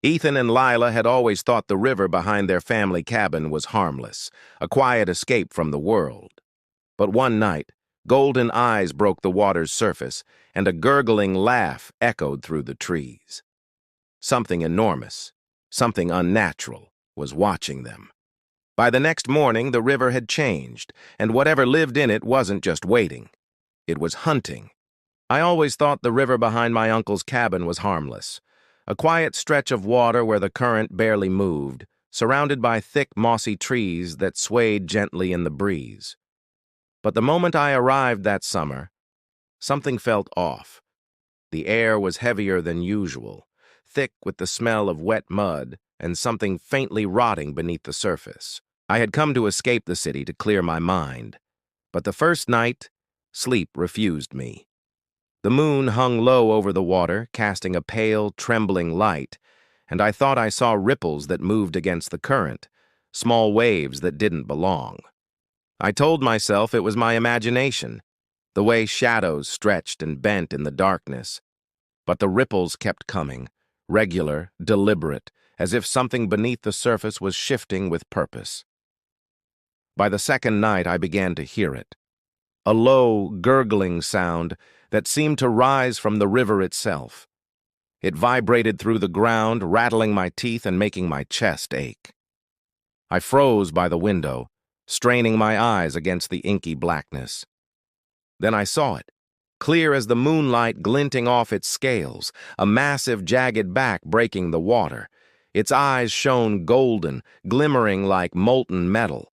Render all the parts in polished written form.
Ethan and Lila had always thought the river behind their family cabin was harmless, a quiet escape from the world. But one night, golden eyes broke the water's surface, and a gurgling laugh echoed through the trees. Something enormous, something unnatural, was watching them. By the next morning, the river had changed, and whatever lived in it wasn't just waiting. It was hunting. I always thought the river behind my uncle's cabin was harmless, a quiet stretch of water where the current barely moved, surrounded by thick, mossy trees that swayed gently in the breeze. But the moment I arrived that summer, something felt off. The air was heavier than usual, thick with the smell of wet mud and something faintly rotting beneath the surface. I had come to escape the city to clear my mind, but the first night, sleep refused me. The moon hung low over the water, casting a pale, trembling light, and I thought I saw ripples that moved against the current, small waves that didn't belong. I told myself it was my imagination, the way shadows stretched and bent in the darkness. But the ripples kept coming, regular, deliberate, as if something beneath the surface was shifting with purpose. By the second night, I began to hear it, a low, gurgling sound that seemed to rise from the river itself. It vibrated through the ground, rattling my teeth and making my chest ache. I froze by the window, straining my eyes against the inky blackness. Then I saw it, clear as the moonlight glinting off its scales, a massive, jagged back breaking the water. Its eyes shone golden, glimmering like molten metal.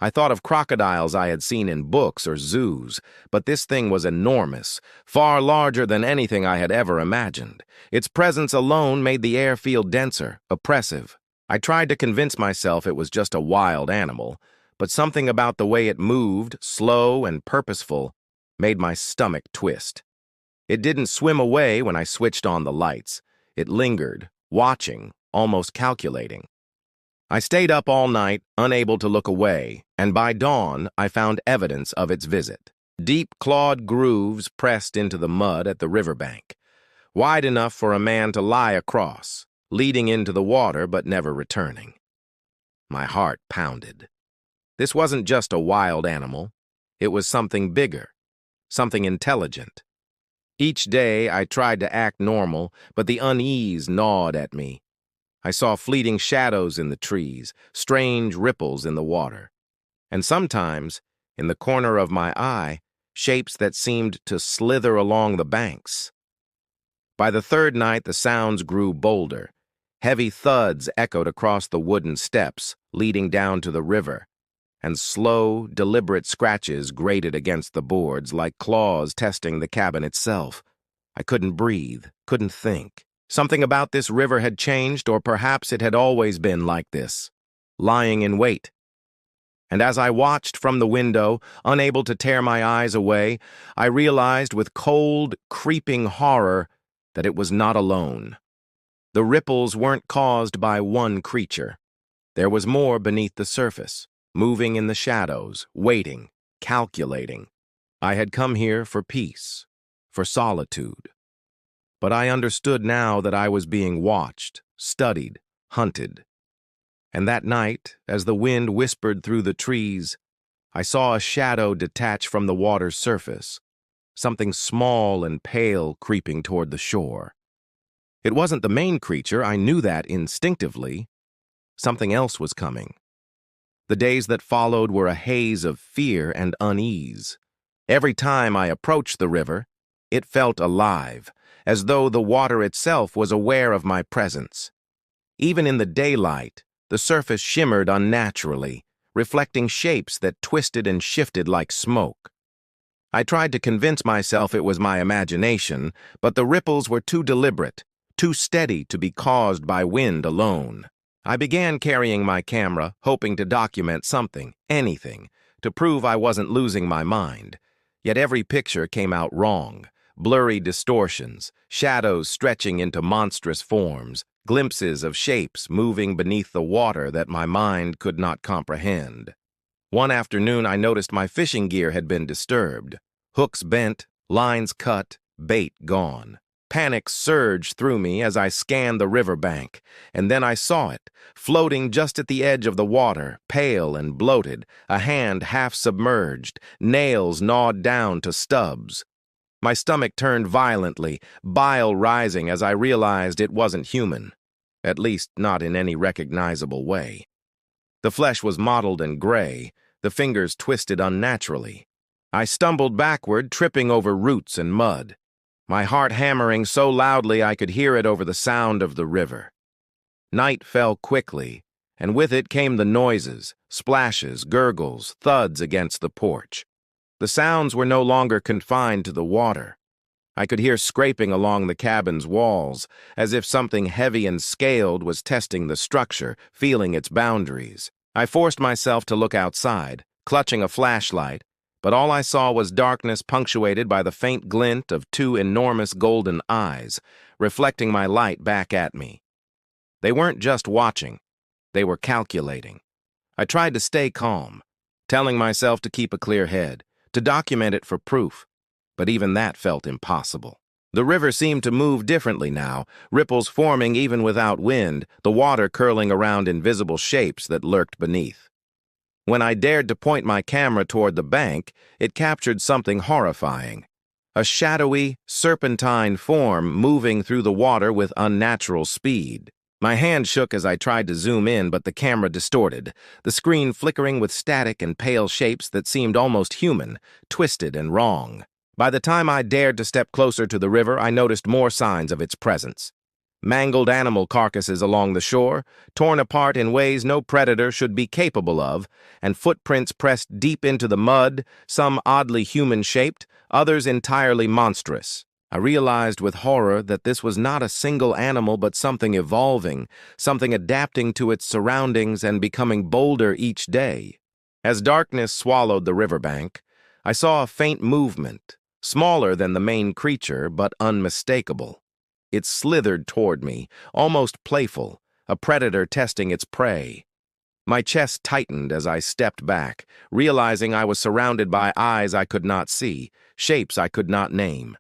I thought of crocodiles I had seen in books or zoos, but this thing was enormous, far larger than anything I had ever imagined. Its presence alone made the air feel denser, oppressive. I tried to convince myself it was just a wild animal, but something about the way it moved, slow and purposeful, made my stomach twist. It didn't swim away when I switched on the lights. It lingered, watching, almost calculating. I stayed up all night, unable to look away, and by dawn I found evidence of its visit. Deep clawed grooves pressed into the mud at the riverbank, wide enough for a man to lie across, leading into the water but never returning. My heart pounded. This wasn't just a wild animal. It was something bigger, something intelligent. Each day I tried to act normal, but the unease gnawed at me. I saw fleeting shadows in the trees, strange ripples in the water, and sometimes, in the corner of my eye, shapes that seemed to slither along the banks. By the third night, the sounds grew bolder. Heavy thuds echoed across the wooden steps leading down to the river, and slow, deliberate scratches grated against the boards like claws testing the cabin itself. I couldn't breathe, couldn't think. Something about this river had changed, or perhaps it had always been like this, lying in wait. And as I watched from the window, unable to tear my eyes away, I realized with cold, creeping horror that it was not alone. The ripples weren't caused by one creature. There was more beneath the surface, moving in the shadows, waiting, calculating. I had come here for peace, for solitude. But I understood now that I was being watched, studied, hunted. And that night, as the wind whispered through the trees, I saw a shadow detach from the water's surface, something small and pale creeping toward the shore. It wasn't the main creature, I knew that instinctively. Something else was coming. The days that followed were a haze of fear and unease. Every time I approached the river, it felt alive, as though the water itself was aware of my presence. Even in the daylight, the surface shimmered unnaturally, reflecting shapes that twisted and shifted like smoke. I tried to convince myself it was my imagination, but the ripples were too deliberate, too steady to be caused by wind alone. I began carrying my camera, hoping to document something, anything, to prove I wasn't losing my mind. Yet every picture came out wrong. Blurry distortions, shadows stretching into monstrous forms, glimpses of shapes moving beneath the water that my mind could not comprehend. One afternoon, I noticed my fishing gear had been disturbed. Hooks bent, lines cut, bait gone. Panic surged through me as I scanned the riverbank, and then I saw it, floating just at the edge of the water, pale and bloated, a hand half submerged, nails gnawed down to stubs. My stomach turned violently, bile rising as I realized it wasn't human, at least not in any recognizable way. The flesh was mottled and gray, the fingers twisted unnaturally. I stumbled backward, tripping over roots and mud, my heart hammering so loudly I could hear it over the sound of the river. Night fell quickly, and with it came the noises, splashes, gurgles, thuds against the porch. The sounds were no longer confined to the water. I could hear scraping along the cabin's walls, as if something heavy and scaled was testing the structure, feeling its boundaries. I forced myself to look outside, clutching a flashlight, but all I saw was darkness punctuated by the faint glint of two enormous golden eyes, reflecting my light back at me. They weren't just watching, they were calculating. I tried to stay calm, telling myself to keep a clear head, to document it for proof, but even that felt impossible. The river seemed to move differently now, ripples forming even without wind, the water curling around invisible shapes that lurked beneath. When I dared to point my camera toward the bank, it captured something horrifying. A shadowy, serpentine form moving through the water with unnatural speed. My hand shook as I tried to zoom in, but the camera distorted, the screen flickering with static and pale shapes that seemed almost human, twisted and wrong. By the time I dared to step closer to the river, I noticed more signs of its presence. Mangled animal carcasses along the shore, torn apart in ways no predator should be capable of, and footprints pressed deep into the mud, some oddly human-shaped, others entirely monstrous. I realized with horror that this was not a single animal but something evolving, something adapting to its surroundings and becoming bolder each day. As darkness swallowed the riverbank, I saw a faint movement, smaller than the main creature but unmistakable. It slithered toward me, almost playful, a predator testing its prey. My chest tightened as I stepped back, realizing I was surrounded by eyes I could not see, shapes I could not name.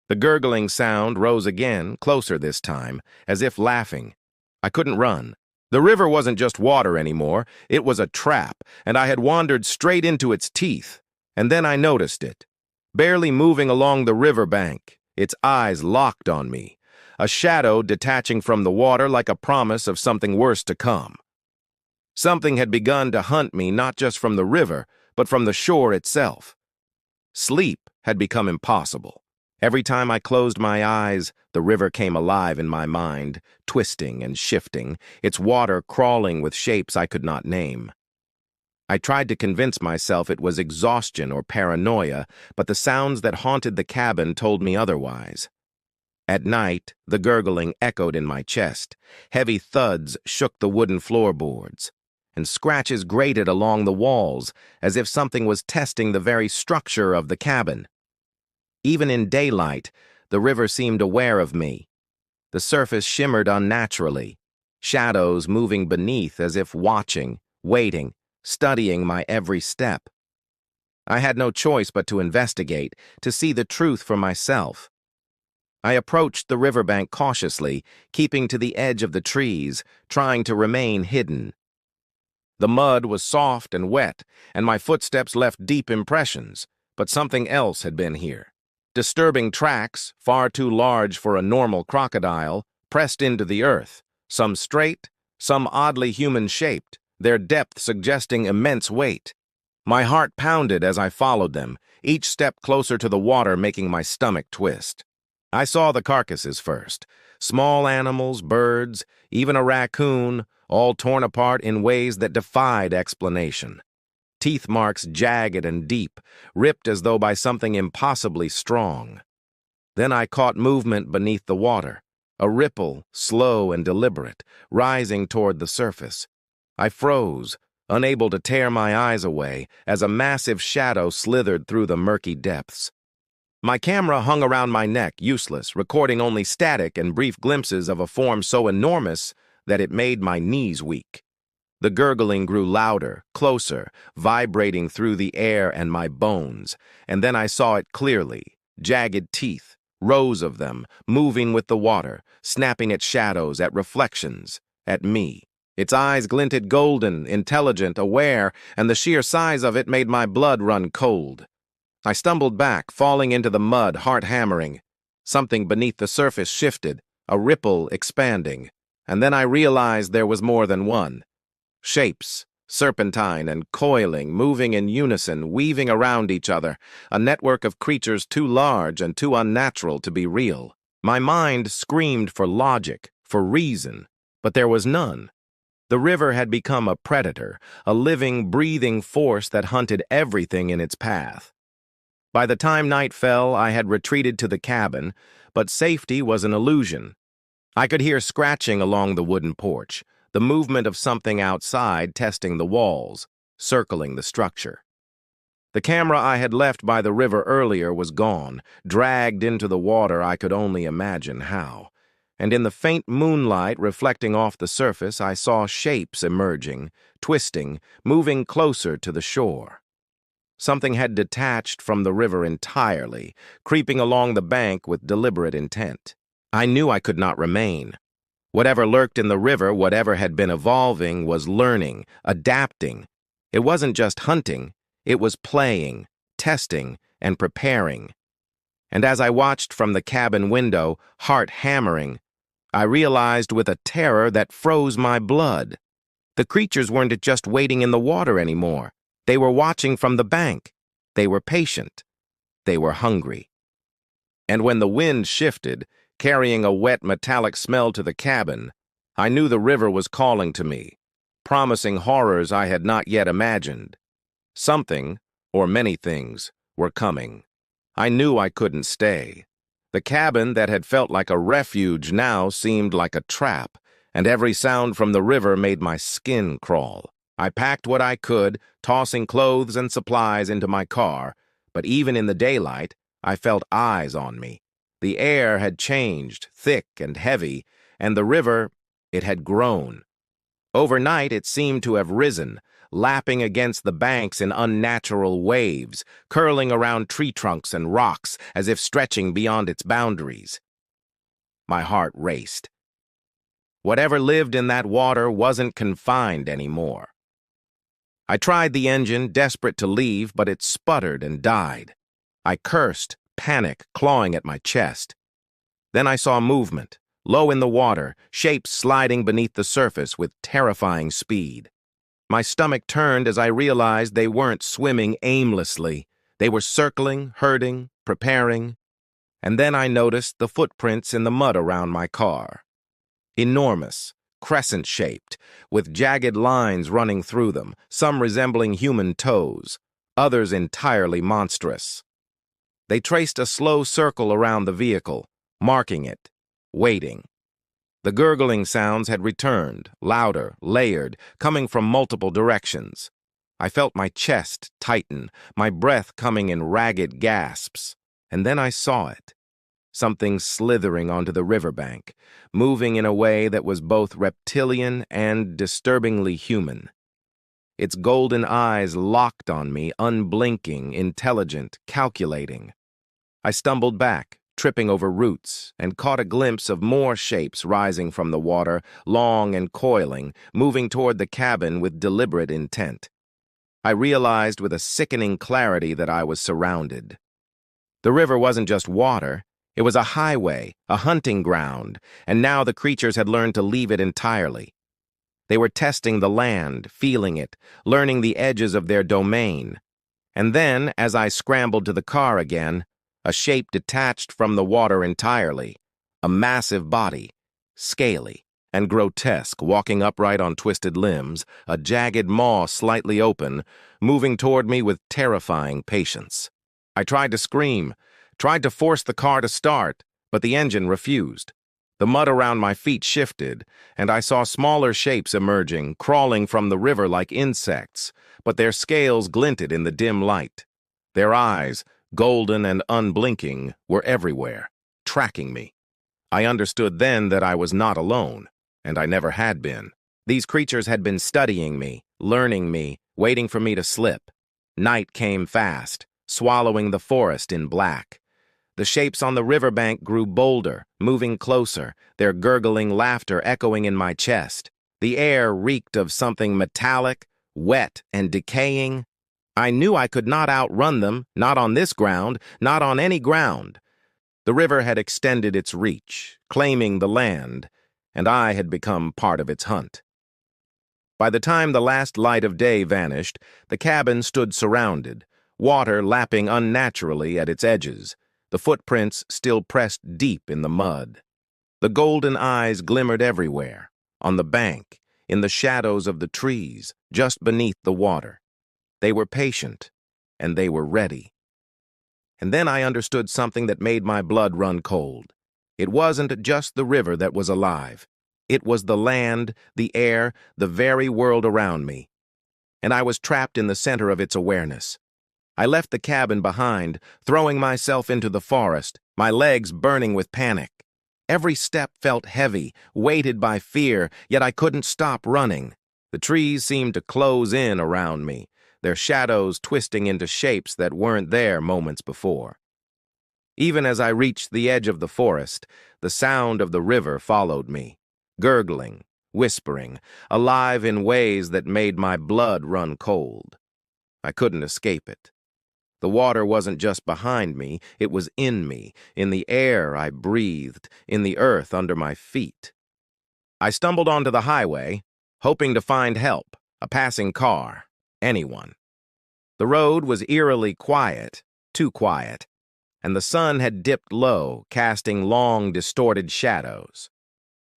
The gurgling sound rose again, closer this time, as if laughing. I couldn't run. The river wasn't just water anymore, it was a trap, and I had wandered straight into its teeth. And then I noticed it. Barely moving along the riverbank, its eyes locked on me, a shadow detaching from the water like a promise of something worse to come. Something had begun to hunt me not just from the river, but from the shore itself. Sleep had become impossible. Every time I closed my eyes, the river came alive in my mind, twisting and shifting, its water crawling with shapes I could not name. I tried to convince myself it was exhaustion or paranoia, but the sounds that haunted the cabin told me otherwise. At night, the gurgling echoed in my chest, heavy thuds shook the wooden floorboards, and scratches grated along the walls as if something was testing the very structure of the cabin. Even in daylight, the river seemed aware of me. The surface shimmered unnaturally, shadows moving beneath as if watching, waiting, studying my every step. I had no choice but to investigate, to see the truth for myself. I approached the riverbank cautiously, keeping to the edge of the trees, trying to remain hidden. The mud was soft and wet, and my footsteps left deep impressions, but something else had been here. Disturbing tracks, far too large for a normal crocodile, pressed into the earth, some straight, some oddly human-shaped, their depth suggesting immense weight. My heart pounded as I followed them, each step closer to the water making my stomach twist. I saw the carcasses first, small animals, birds, even a raccoon, all torn apart in ways that defied explanation. Teeth marks jagged and deep, ripped as though by something impossibly strong. Then I caught movement beneath the water, a ripple, slow and deliberate, rising toward the surface. I froze, unable to tear my eyes away, as a massive shadow slithered through the murky depths. My camera hung around my neck, useless, recording only static and brief glimpses of a form so enormous that it made my knees weak. The gurgling grew louder, closer, vibrating through the air and my bones, and then I saw it clearly, jagged teeth, rows of them, moving with the water, snapping at shadows, at reflections, at me. Its eyes glinted golden, intelligent, aware, and the sheer size of it made my blood run cold. I stumbled back, falling into the mud, heart hammering. Something beneath the surface shifted, a ripple expanding, and then I realized there was more than one. Shapes, serpentine and coiling, moving in unison, weaving around each other, a network of creatures too large and too unnatural to be real. My mind screamed for logic, for reason, but there was none. The river had become a predator, a living, breathing force that hunted everything in its path. By the time night fell, I had retreated to the cabin, but safety was an illusion. I could hear scratching along the wooden porch, the movement of something outside testing the walls, circling the structure. The camera I had left by the river earlier was gone, dragged into the water I could only imagine how. And in the faint moonlight reflecting off the surface, I saw shapes emerging, twisting, moving closer to the shore. Something had detached from the river entirely, creeping along the bank with deliberate intent. I knew I could not remain. Whatever lurked in the river, whatever had been evolving, was learning, adapting. It wasn't just hunting, it was playing, testing, and preparing. And as I watched from the cabin window, heart hammering, I realized with a terror that froze my blood. The creatures weren't just waiting in the water anymore. They were watching from the bank. They were patient. They were hungry. And when the wind shifted, carrying a wet metallic smell to the cabin, I knew the river was calling to me, promising horrors I had not yet imagined. Something, or many things, were coming. I knew I couldn't stay. The cabin that had felt like a refuge now seemed like a trap, and every sound from the river made my skin crawl. I packed what I could, tossing clothes and supplies into my car, but even in the daylight, I felt eyes on me. The air had changed, thick and heavy, and the river, it had grown. Overnight, it seemed to have risen, lapping against the banks in unnatural waves, curling around tree trunks and rocks as if stretching beyond its boundaries. My heart raced. Whatever lived in that water wasn't confined anymore. I tried the engine, desperate to leave, but it sputtered and died. I cursed, panic clawing at my chest. Then I saw movement, low in the water, shapes sliding beneath the surface with terrifying speed. My stomach turned as I realized they weren't swimming aimlessly. They were circling, herding, preparing. And then I noticed the footprints in the mud around my car. Enormous, crescent-shaped, with jagged lines running through them, some resembling human toes, others entirely monstrous. They traced a slow circle around the vehicle, marking it, waiting. The gurgling sounds had returned, louder, layered, coming from multiple directions. I felt my chest tighten, my breath coming in ragged gasps, and then I saw it. Something slithering onto the riverbank, moving in a way that was both reptilian and disturbingly human. Its golden eyes locked on me, unblinking, intelligent, calculating. I stumbled back, tripping over roots, and caught a glimpse of more shapes rising from the water, long and coiling, moving toward the cabin with deliberate intent. I realized with a sickening clarity that I was surrounded. The river wasn't just water. It was a highway, a hunting ground, and now the creatures had learned to leave it entirely. They were testing the land, feeling it, learning the edges of their domain. And then, as I scrambled to the car again, a shape detached from the water entirely, a massive body, scaly and grotesque, walking upright on twisted limbs, a jagged maw slightly open, moving toward me with terrifying patience. I tried to scream, tried to force the car to start, but the engine refused. The mud around my feet shifted, and I saw smaller shapes emerging, crawling from the river like insects, but their scales glinted in the dim light. Their eyes, golden and unblinking, were everywhere, tracking me. I understood then that I was not alone, and I never had been. These creatures had been studying me, learning me, waiting for me to slip. Night came fast, swallowing the forest in black. The shapes on the riverbank grew bolder, moving closer, their gurgling laughter echoing in my chest. The air reeked of something metallic, wet, and decaying. I knew I could not outrun them, not on this ground, not on any ground. The river had extended its reach, claiming the land, and I had become part of its hunt. By the time the last light of day vanished, the cabin stood surrounded, water lapping unnaturally at its edges, the footprints still pressed deep in the mud. The golden eyes glimmered everywhere, on the bank, in the shadows of the trees, just beneath the water. They were patient, and they were ready. And then I understood something that made my blood run cold. It wasn't just the river that was alive. It was the land, the air, the very world around me. And I was trapped in the center of its awareness. I left the cabin behind, throwing myself into the forest, my legs burning with panic. Every step felt heavy, weighted by fear, yet I couldn't stop running. The trees seemed to close in around me, their shadows twisting into shapes that weren't there moments before. Even as I reached the edge of the forest, the sound of the river followed me, gurgling, whispering, alive in ways that made my blood run cold. I couldn't escape it. The water wasn't just behind me, it was in me, in the air I breathed, in the earth under my feet. I stumbled onto the highway, hoping to find help, a passing car, anyone. The road was eerily quiet, too quiet, and the sun had dipped low, casting long, distorted shadows.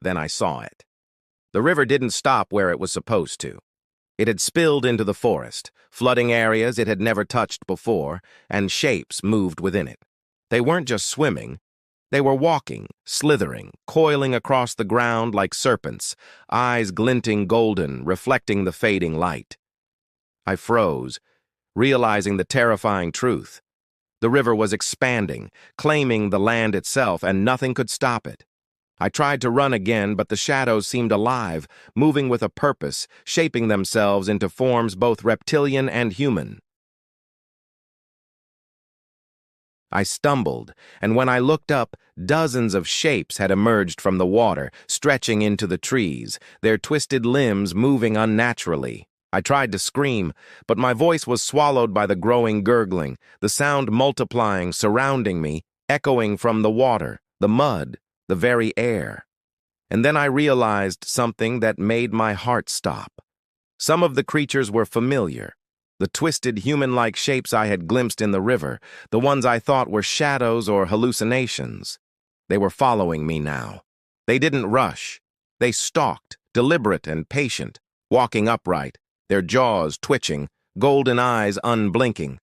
Then I saw it. The river didn't stop where it was supposed to. It had spilled into the forest, flooding areas it had never touched before, and shapes moved within it. They weren't just swimming. They were walking, slithering, coiling across the ground like serpents, eyes glinting golden, reflecting the fading light. I froze, realizing the terrifying truth. The river was expanding, claiming the land itself, and nothing could stop it. I tried to run again, but the shadows seemed alive, moving with a purpose, shaping themselves into forms both reptilian and human. I stumbled, and when I looked up, dozens of shapes had emerged from the water, stretching into the trees, their twisted limbs moving unnaturally. I tried to scream, but my voice was swallowed by the growing gurgling, the sound multiplying, surrounding me, echoing from the water, the mud, the very air. And then I realized something that made my heart stop. Some of the creatures were familiar. The twisted human-like shapes I had glimpsed in the river, the ones I thought were shadows or hallucinations. They were following me now. They didn't rush. They stalked, deliberate and patient, walking upright, their jaws twitching, golden eyes unblinking.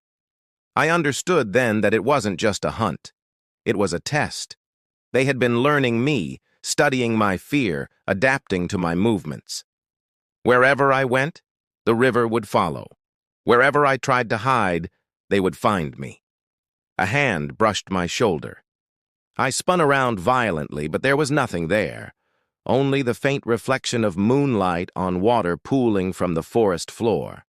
I understood then that it wasn't just a hunt. It was a test. They had been learning me, studying my fear, adapting to my movements. Wherever I went, the river would follow. Wherever I tried to hide, they would find me. A hand brushed my shoulder. I spun around violently, but there was nothing there, only the faint reflection of moonlight on water pooling from the forest floor.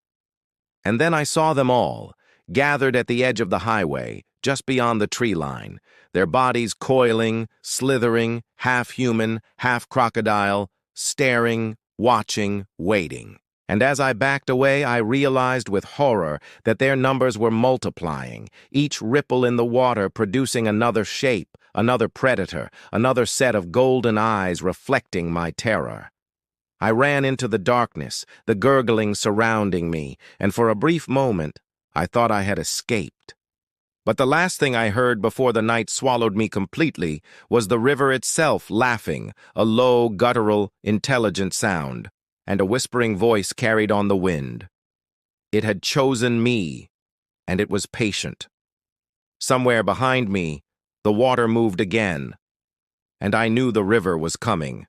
And then I saw them all, gathered at the edge of the highway, just beyond the tree line, their bodies coiling, slithering, half human, half crocodile, staring, watching, waiting. And as I backed away, I realized with horror that their numbers were multiplying, each ripple in the water producing another shape, another predator, another set of golden eyes reflecting my terror. I ran into the darkness, the gurgling surrounding me, and for a brief moment, I thought I had escaped. But the last thing I heard before the night swallowed me completely was the river itself laughing, a low, guttural, intelligent sound, and a whispering voice carried on the wind. It had chosen me, and it was patient. Somewhere behind me, the water moved again, and I knew the river was coming.